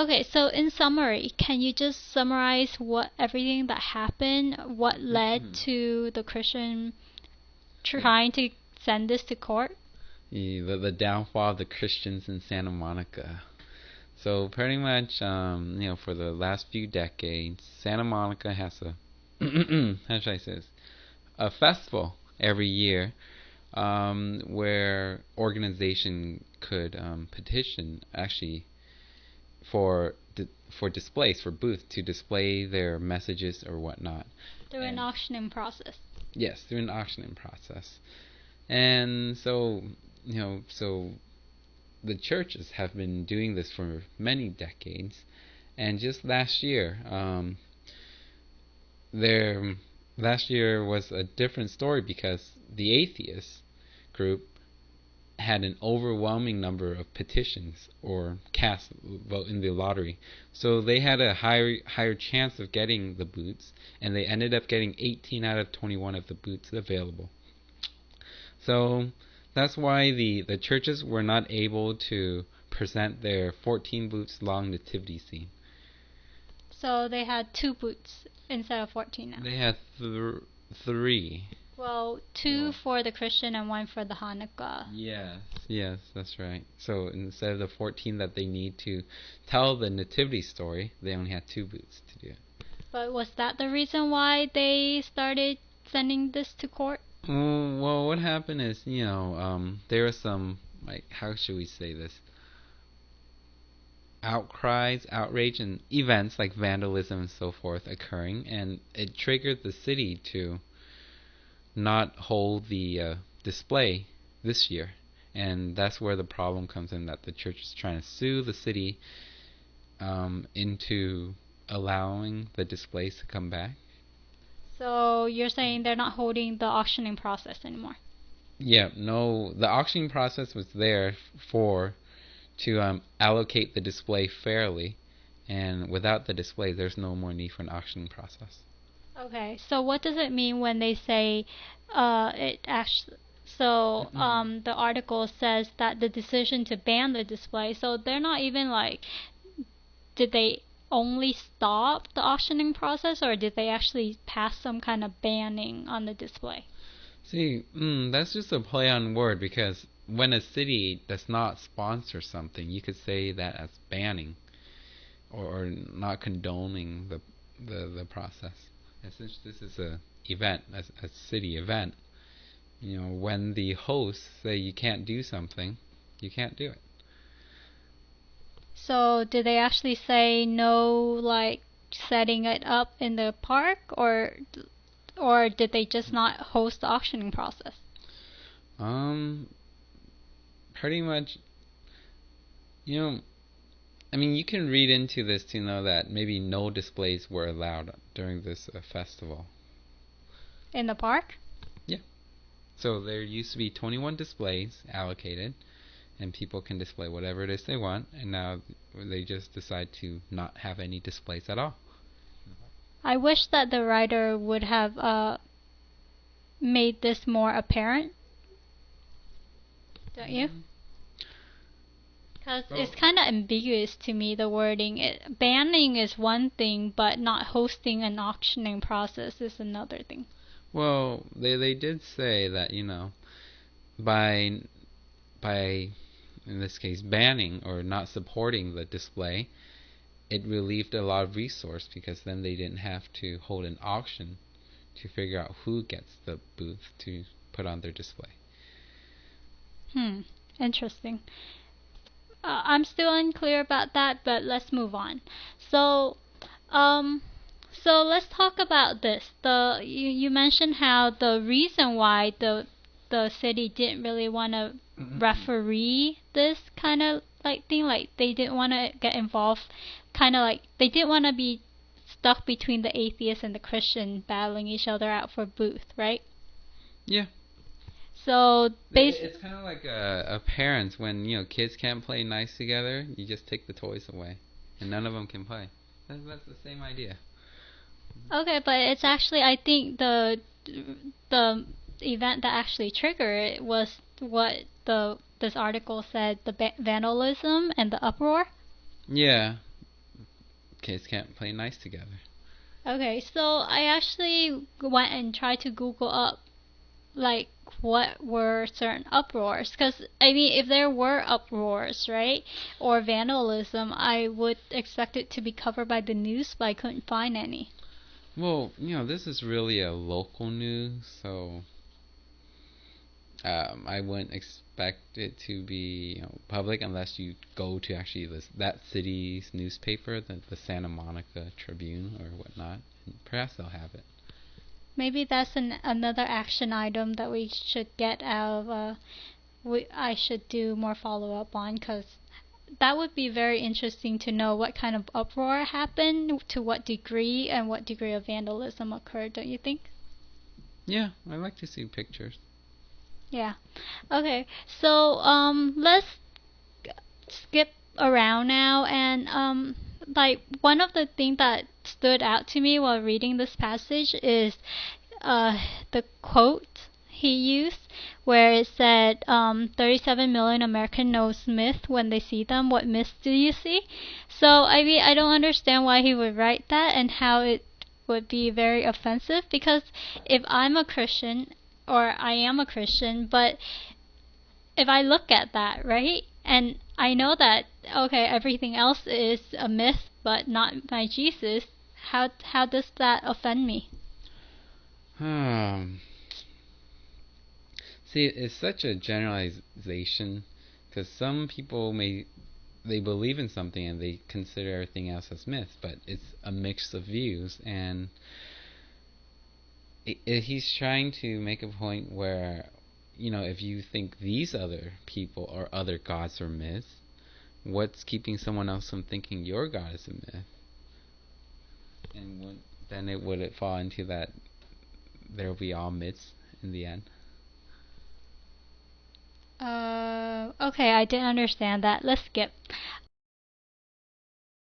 Okay, so in summary, can you just summarize what everything that happened, what led to the Christian trying to send this to court? The downfall of the Christians in Santa Monica. So pretty much, for the last few decades, Santa Monica has a how should I say this? A festival every year, where organization could petition actually for displays, for booths to display their messages or whatnot. Through an auctioning process. Yes, through an auctioning process. And so, so the churches have been doing this for many decades. And just last year, last year was a different story because the atheist group had an overwhelming number of petitions or cast vote in the lottery, so they had a higher chance of getting the boots, and they ended up getting 18 out of 21 of the boots available. So that's why the churches were not able to present their 14 boots long nativity scene. So they had 2 boots instead of 14 now. They had 3. Well, 2 for the Christian and 1 for the Hanukkah. Yes, that's right. So instead of the 14 that they need to tell the nativity story, they only had 2 boots to do it. But was that the reason why they started sending this to court? Well, what happened is, there was some, how should we say this? Outcries, outrage, and events like vandalism and so forth occurring, and it triggered the city to not hold the display this year. And that's where the problem comes in, that the church is trying to sue the city into allowing the displays to come back. So you're saying they're not holding the auctioning process anymore? Yeah, no, the auctioning process was there to allocate the display fairly, and without the display, there's no more need for an auctioning process. Okay, so what does it mean when they say it actually? So the article says that the decision to ban the display. So they're not even did they only stop the auctioning process, or did they actually pass some kind of banning on the display? See, that's just a play on word, because when a city does not sponsor something, you could say that as banning or not condoning the process. And since this is a event, a city event, when the hosts say you can't do something, you can't do it. So did they actually say no, setting it up in the park, or did they just not host the auctioning process? Pretty much, you can read into this to know that maybe no displays were allowed during this festival. In the park? Yeah. So there used to be 21 displays allocated, and people can display whatever it is they want, and now they just decide to not have any displays at all. I wish that the writer would have made this more apparent. Don't you? Because it's kind of ambiguous to me, the wording. Banning is one thing, but not hosting an auctioning process is another thing. Well, they did say that, by in this case banning or not supporting the display, it relieved a lot of resource, because then they didn't have to hold an auction to figure out who gets the booth to put on their display. Interesting. I'm still unclear about that, but let's move on. So let's talk about this. You mentioned how the reason why the city didn't really want to referee this kind of thing, they didn't want to get involved, they didn't want to be stuck between the atheist and the Christian battling each other out for booth, right? Yeah. So it's kind of like a parents, when kids can't play nice together, you just take the toys away, and none of them can play. That's the same idea. Okay, but it's actually, I think the event that actually triggered it was what this article said, the vandalism and the uproar. Yeah, kids can't play nice together. Okay, so I actually went and tried to Google up like what were certain uproars, because I mean if there were uproars, right, or vandalism, I would expect it to be covered by the news, but I couldn't find any. Well, this is really a local news, so I wouldn't expect it to be public unless you go to actually that city's newspaper, the Santa Monica Tribune or whatnot, and perhaps they'll have it. Maybe that's another action item that we should get out of. I should do more follow up on, because that would be very interesting to know what kind of uproar happened, to what degree, and what degree of vandalism occurred. Don't you think? Yeah, I like to see pictures. Yeah. Okay. So let's skip around now, and like one of the things that stood out to me while reading this passage is the quote he used, where it said 37 million Americans know myth when they see them. What myths do you see? So I mean, I don't understand why he would write that and how it would be very offensive, because if I'm a Christian, or I am a Christian, but if I look at that, right, and I know that, okay, everything else is a myth, but not my Jesus, how does that offend me? See, it's such a generalization, because some people they believe in something and they consider everything else as myth, but it's a mix of views, and he's trying to make a point where, if you think these other people or other gods are myths, what's keeping someone else from thinking your God is a myth? And then would it fall into that there'll be all myths in the end? Okay, I didn't understand that. Let's skip.